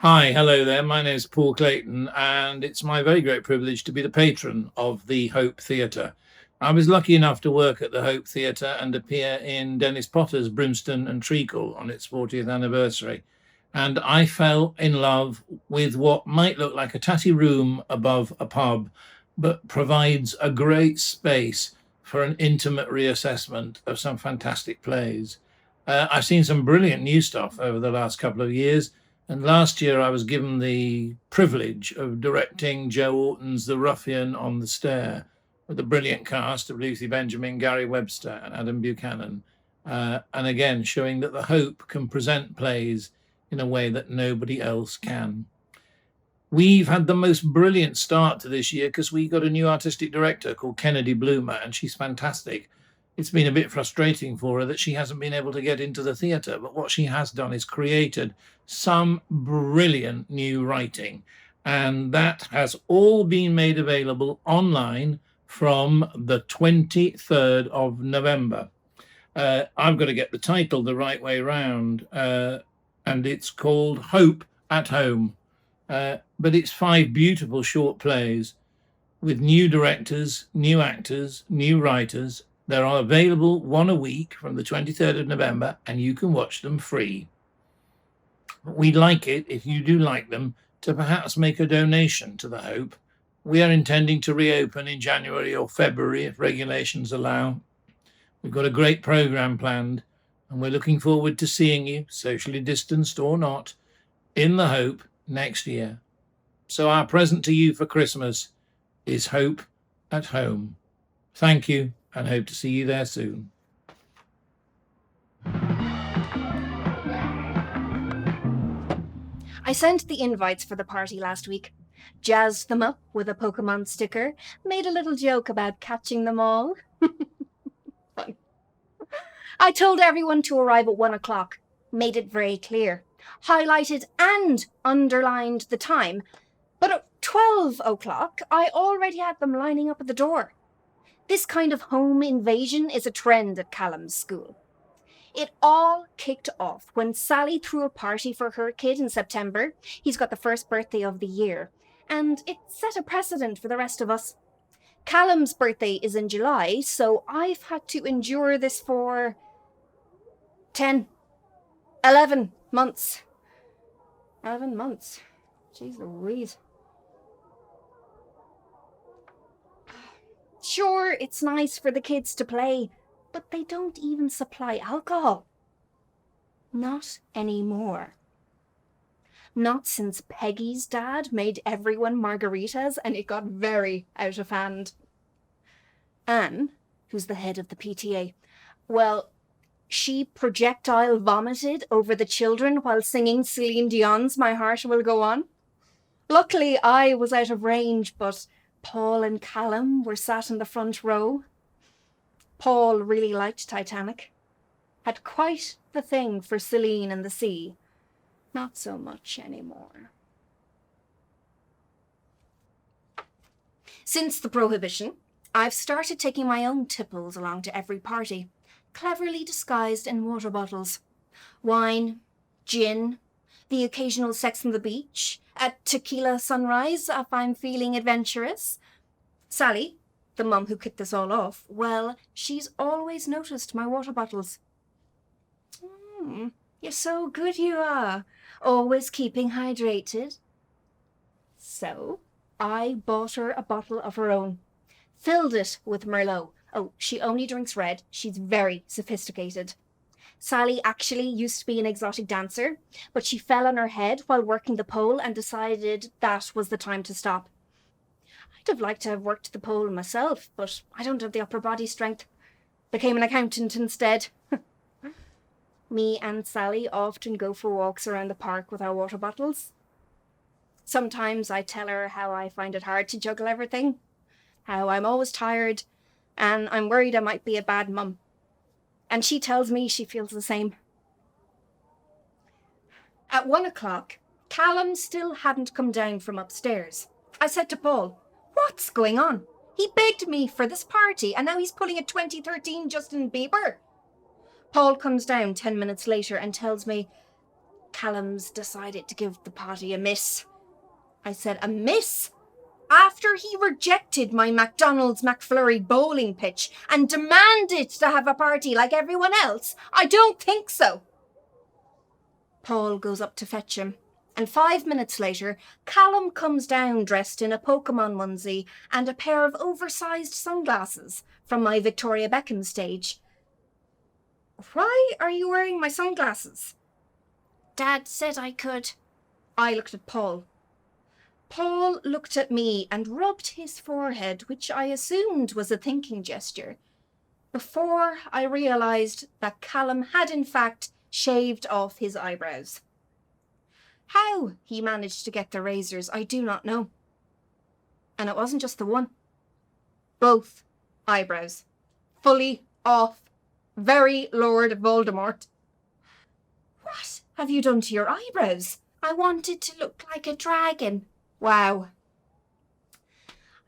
Hi, hello there. My name is Paul Clayton, and it's my very great privilege to be the patron of the Hope Theatre. I was lucky enough to work at the Hope Theatre and appear in Dennis Potter's Brimstone and Treacle on its 40th anniversary. And I fell in love with what might look like a tatty room above a pub, but provides a great space for an intimate reassessment of some fantastic plays. I've seen some brilliant new stuff over the last couple of years, and last year I was given the privilege of directing Joe Orton's The Ruffian on the Stair with a brilliant cast of Lucy Benjamin, Gary Webster, and Adam Buchanan. And again, showing that the Hope can present plays in a way that nobody else can. We've had the most brilliant start to this year because we got a new artistic director called Kennedy Bloomer, and she's fantastic. It's been a bit frustrating for her that she hasn't been able to get into the theatre, but what she has done is created some brilliant new writing, and that has all been made available online from the 23rd of November. I've got to get the title the right way round, and it's called Hope at Home. But it's 5 beautiful short plays with new directors, new actors, new writers. They're available one a week from the 23rd of November, and you can watch them free. We'd like it, if you do like them, to perhaps make a donation to the Hope. We are intending to reopen in January or February if regulations allow. We've got a great programme planned, and we're looking forward to seeing you, socially distanced or not, in the Hope next year. So our present to you for Christmas is Hope at Home. Thank you, and hope to see you there soon. I sent the invites for the party last week, jazzed them up with a Pokemon sticker, made a little joke about catching them all. Fun. I told everyone to arrive at 1 o'clock, made it very clear, highlighted and underlined the time, but at 12 o'clock, I already had them lining up at the door. This kind of home invasion is a trend at Callum's school. It all kicked off when Sally threw a party for her kid in September. He's got the first birthday of the year, and it set a precedent for the rest of us. Callum's birthday is in July, so I've had to endure this for 10, 11 months. 11 months. Jeez Louise. Sure, it's nice for the kids to play, but they don't even supply alcohol. Not anymore. Not since Peggy's dad made everyone margaritas and it got very out of hand. Anne, who's the head of the PTA, well, she projectile vomited over the children while singing Celine Dion's My Heart Will Go On. Luckily, I was out of range, but Paul and Callum were sat in the front row. Paul really liked Titanic. Had quite the thing for Celine and the sea. Not so much anymore. Since the prohibition, I've started taking my own tipples along to every party, cleverly disguised in water bottles. Wine, gin, the occasional sex on the beach, a tequila sunrise if I'm feeling adventurous. Sally, the mum who kicked this all off, well, she's always noticed my water bottles. You're so good, you are. Always keeping hydrated. So, I bought her a bottle of her own. Filled it with Merlot. Oh, she only drinks red. She's very sophisticated. Sally actually used to be an exotic dancer, but she fell on her head while working the pole and decided that was the time to stop. I'd have liked to have worked the pole myself, but I don't have the upper body strength. Became an accountant instead. Me and Sally often go for walks around the park with our water bottles. Sometimes I tell her how I find it hard to juggle everything, how I'm always tired, and I'm worried I might be a bad mum. And she tells me she feels the same. At 1 o'clock, Callum still hadn't come down from upstairs. I said to Paul, "What's going on? He begged me for this party, and now he's pulling a 2013 Justin Bieber." Paul comes down 10 minutes later and tells me, Callum's decided to give the party a miss. I said, a miss? After he rejected my McDonald's McFlurry bowling pitch and demanded to have a party like everyone else? I don't think so. Paul goes up to fetch him, and 5 minutes later, Callum comes down dressed in a Pokemon onesie and a pair of oversized sunglasses from my Victoria Beckham stage. Why are you wearing my sunglasses? Dad said I could. I looked at Paul. Paul looked at me and rubbed his forehead, which I assumed was a thinking gesture, before I realised that Callum had in fact shaved off his eyebrows. How he managed to get the razors, I do not know. And it wasn't just the one. Both eyebrows. Fully off. Very Lord Voldemort. What have you done to your eyebrows? I wanted to look like a dragon. Wow.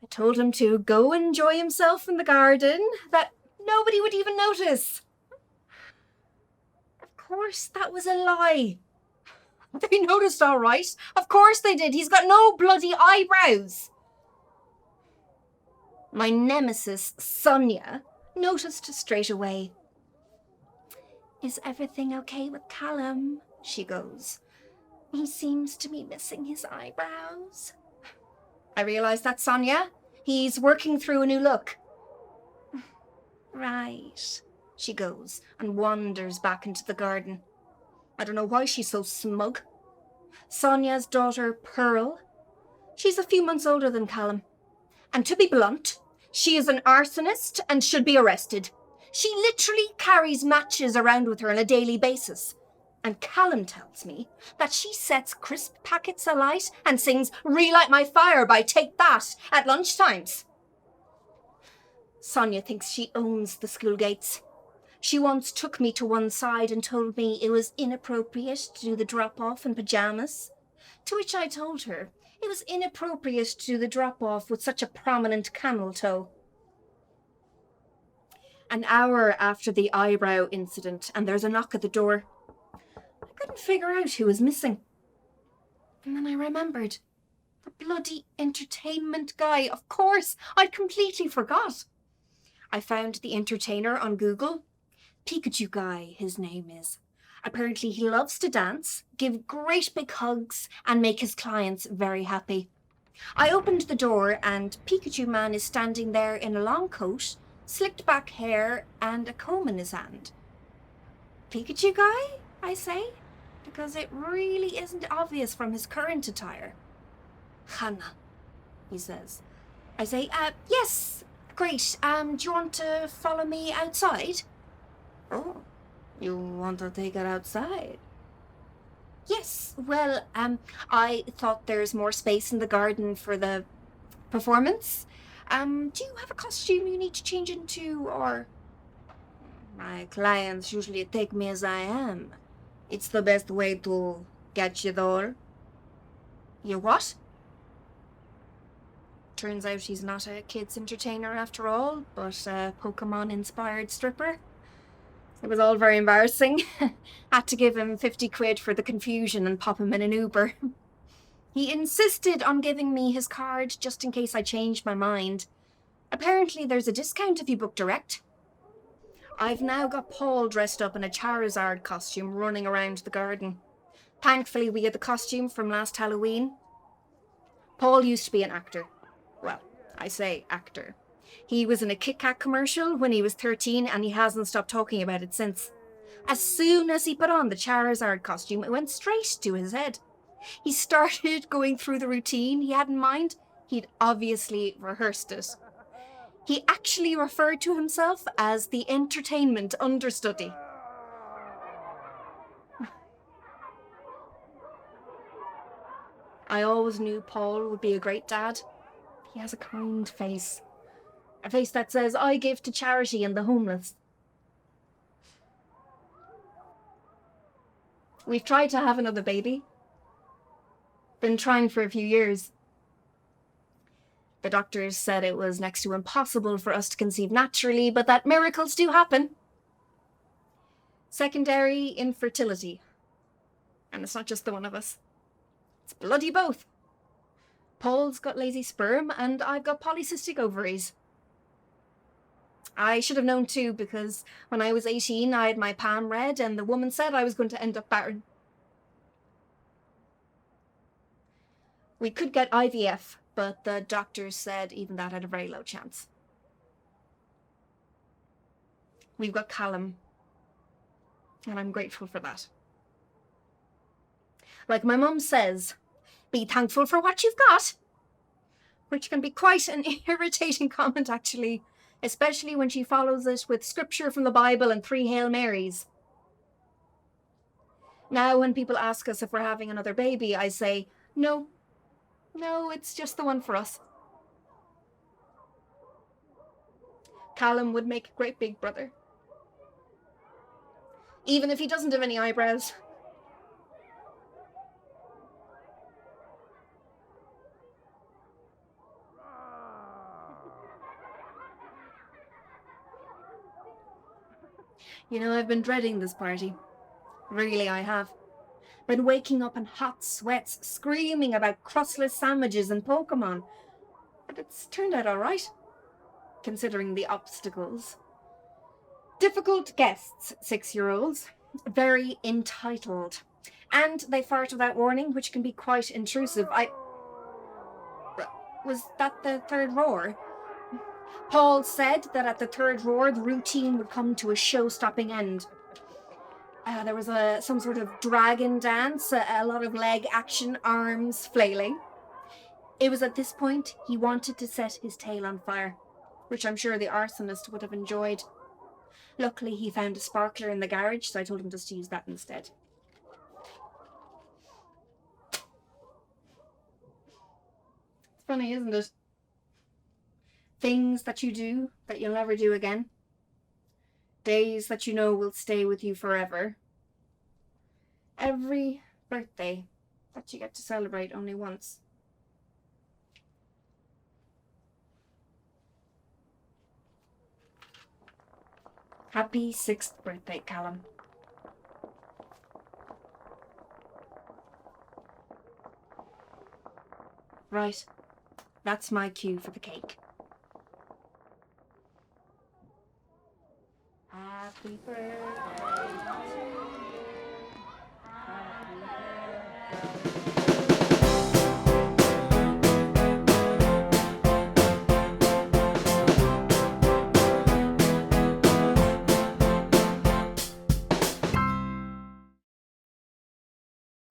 I told him to go enjoy himself in the garden, that nobody would even notice. Of course, that was a lie. They noticed all right. Of course they did. He's got no bloody eyebrows. My nemesis, Sonia, noticed straight away. Is everything okay with Callum? She goes. He seems to be missing his eyebrows. I realise that's Sonia. He's working through a new look. Right, she goes and wanders back into the garden. I don't know why she's so smug. Sonia's daughter, Pearl. She's a few months older than Callum. And to be blunt, she is an arsonist and should be arrested. She literally carries matches around with her on a daily basis. And Callum tells me that she sets crisp packets alight and sings Relight My Fire by Take That at lunchtimes. Sonia thinks she owns the school gates. She once took me to one side and told me it was inappropriate to do the drop-off in pyjamas, to which I told her it was inappropriate to do the drop-off with such a prominent camel toe. An hour after the eyebrow incident, and there's a knock at the door. I couldn't figure out who was missing. And then I remembered. The bloody entertainment guy. Of course, I'd completely forgot. I found the entertainer on Google. Pikachu guy, his name is. Apparently he loves to dance, give great big hugs, and make his clients very happy. I opened the door and Pikachu man is standing there in a long coat, slicked back hair, and a comb in his hand. Pikachu guy, I say, because it really isn't obvious from his current attire. Hannah, he says. I say, yes, great. Do you want to follow me outside? Oh, you want to take it outside? Yes, well, I thought there's more space in the garden for the performance. Do you have a costume you need to change into, or? My clients usually take me as I am. It's the best way to get you all. You what? Turns out he's not a kids entertainer after all, but a Pokemon-inspired stripper. It was all very embarrassing. Had to give him 50 quid for the confusion and pop him in an Uber. He insisted on giving me his card just in case I changed my mind. Apparently there's a discount if you book direct. I've now got Paul dressed up in a Charizard costume running around the garden. Thankfully we had the costume from last Halloween. Paul used to be an actor. Well, I say actor. He was in a Kit Kat commercial when he was 13 and he hasn't stopped talking about it since. As soon as he put on the Charizard costume, it went straight to his head. He started going through the routine he had in mind. He'd obviously rehearsed it. He actually referred to himself as the entertainment understudy. I always knew Paul would be a great dad. He has a kind face. A face that says, I give to charity and the homeless. We've tried to have another baby. Been trying for a few years. The doctors said it was next to impossible for us to conceive naturally, but that miracles do happen. Secondary infertility. And it's not just the one of us. It's bloody both. Paul's got lazy sperm, and I've got polycystic ovaries. I should have known too, because when I was 18, I had my palm read, and the woman said I was going to end up barren. We could get IVF, but the doctors said even that had a very low chance. We've got Callum, and I'm grateful for that. Like my mum says, be thankful for what you've got, which can be quite an irritating comment, actually, especially when she follows it with scripture from the Bible and 3 Hail Marys. Now, when people ask us if we're having another baby, I say, no, it's just the one for us. Callum would make a great big brother, even if he doesn't have any eyebrows. You know, I've been dreading this party. Really, I have. Been waking up in hot sweats, screaming about crustless sandwiches and Pokemon. But it's turned out all right, considering the obstacles. Difficult guests, 6-year-olds. Very entitled. And they fart without warning, which can be quite intrusive. Was that the third roar? Paul said that at the third roar, the routine would come to a show-stopping end. There was some sort of dragon dance, a lot of leg action, arms flailing. It was at this point he wanted to set his tail on fire, which I'm sure the arsonist would have enjoyed. Luckily, he found a sparkler in the garage, so I told him just to use that instead. It's funny, isn't it? Things that you do that you'll never do again. Days that you know will stay with you forever. Every birthday that you get to celebrate only once. Happy 6th birthday, Callum. Right, that's my cue for the cake. Happy birthday to you. Happy birthday.